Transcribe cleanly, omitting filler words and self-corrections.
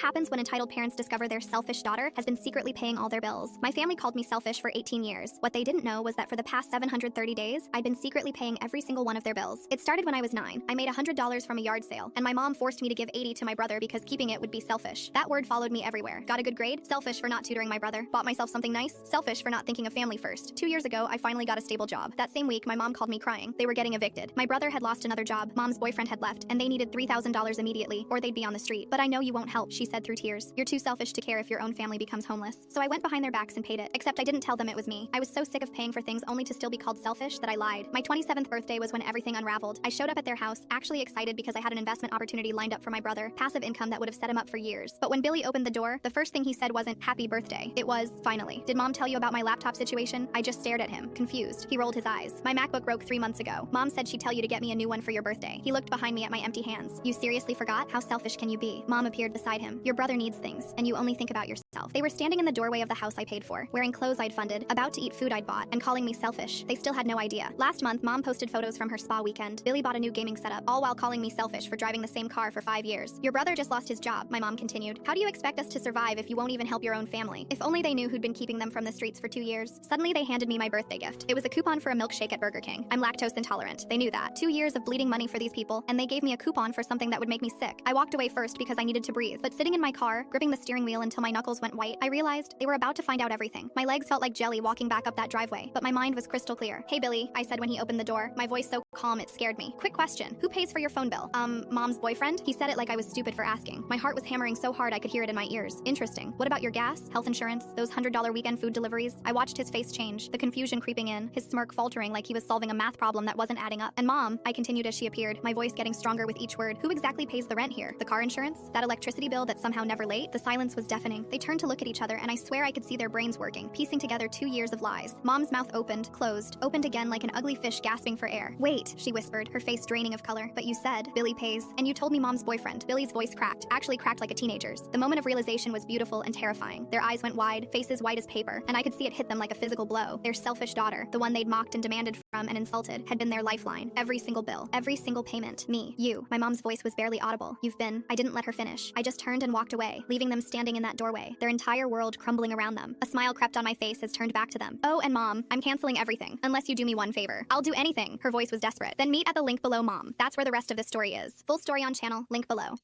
happens when entitled parents discover their selfish daughter has been secretly paying all their bills? My family called me selfish for 18 years. What they didn't know was that for the past 730 days, I'd been secretly paying every single one of their bills. It started when I was 9. I made $100 from a yard sale, and my mom forced me to give 80 to my brother because keeping it would be selfish. That word followed me everywhere. Got a good grade? Selfish for not tutoring my brother. Bought myself something nice? Selfish for not thinking of family first. 2 years ago, I finally got a stable job. That same week, my mom called me crying. They were getting evicted. My brother had lost another job. Mom's boyfriend had left, and they needed $3,000 immediately, or they'd be on the street. But I know you won't help, she said through tears. You're too selfish to care if your own family becomes homeless. So I went behind their backs and paid it, except I didn't tell them it was me. I was so sick of paying for things only to still be called selfish that I lied. My 27th birthday was when everything unraveled. I showed up at their house, actually excited because I had an investment opportunity lined up for my brother, passive income that would have set him up for years. But when Billy opened the door, the first thing he said wasn't, "Happy birthday." It was, "Finally. Did mom tell you about my laptop situation?" I just stared at him, confused. He rolled his eyes. "My MacBook broke 3 months ago. Mom said she'd tell you to get me a new one for your birthday." He looked behind me at my empty hands. "You seriously forgot? How selfish can you be?" Mom appeared beside him. "Your brother needs things, and you only think about yourself." They were standing in the doorway of the house I paid for, wearing clothes I'd funded, about to eat food I'd bought, and calling me selfish. They still had no idea. Last month, mom posted photos from her spa weekend. Billy bought a new gaming setup, all while calling me selfish for driving the same car for 5 years. "Your brother just lost his job," my mom continued. "How do you expect us to survive if you won't even help your own family?" If only they knew who'd been keeping them from the streets for 2 years. Suddenly, they handed me my birthday gift. It was a coupon for a milkshake at Burger King. I'm lactose intolerant. They knew that. 2 years of bleeding money for these people, and they gave me a coupon for something that would make me sick. I walked away first because I needed to breathe, but sitting in my car, gripping the steering wheel until my knuckles went white, I realized they were about to find out everything. My legs felt like jelly walking back up that driveway, but my mind was crystal clear. "Hey, Billy," I said when he opened the door, my voice so calm it scared me. "Quick question. Who pays for your phone bill?" Mom's boyfriend?" He said it like I was stupid for asking. My heart was hammering so hard I could hear it in my ears. "Interesting. What about your gas, health insurance, those $100 weekend food deliveries?" I watched his face change, the confusion creeping in, his smirk faltering like he was solving a math problem that wasn't adding up. "And Mom," I continued as she appeared, my voice getting stronger with each word, "who exactly pays the rent here? The car insurance? That electricity bill that's somehow never late?" The silence was deafening. They turned to look at each other, and I swear I could see their brains working, piecing together 2 years of lies. Mom's mouth opened, closed, opened again like an ugly fish gasping for air. "Wait," she whispered, her face draining of color. "But you said Billy pays, and you told me Mom's boyfriend." Billy's voice cracked, actually cracked like a teenager's. The moment of realization was beautiful and terrifying. Their eyes went wide, faces white as paper, and I could see it hit them like a physical blow. Their selfish daughter, the one they'd mocked and demanded from and insulted, had been their lifeline. Every single bill, every single payment. "Me, you." My mom's voice was barely audible. "You've been..." I didn't let her finish. I just turned and walked away, leaving them standing in that doorway, their entire world crumbling around them. A smile crept on my face as turned back to them. "Oh, and Mom, I'm canceling everything, unless you do me one favor." "I'll do anything." Her voice was desperate. "Then meet at the link below, Mom. That's where the rest of the story is." Full story on channel, link below.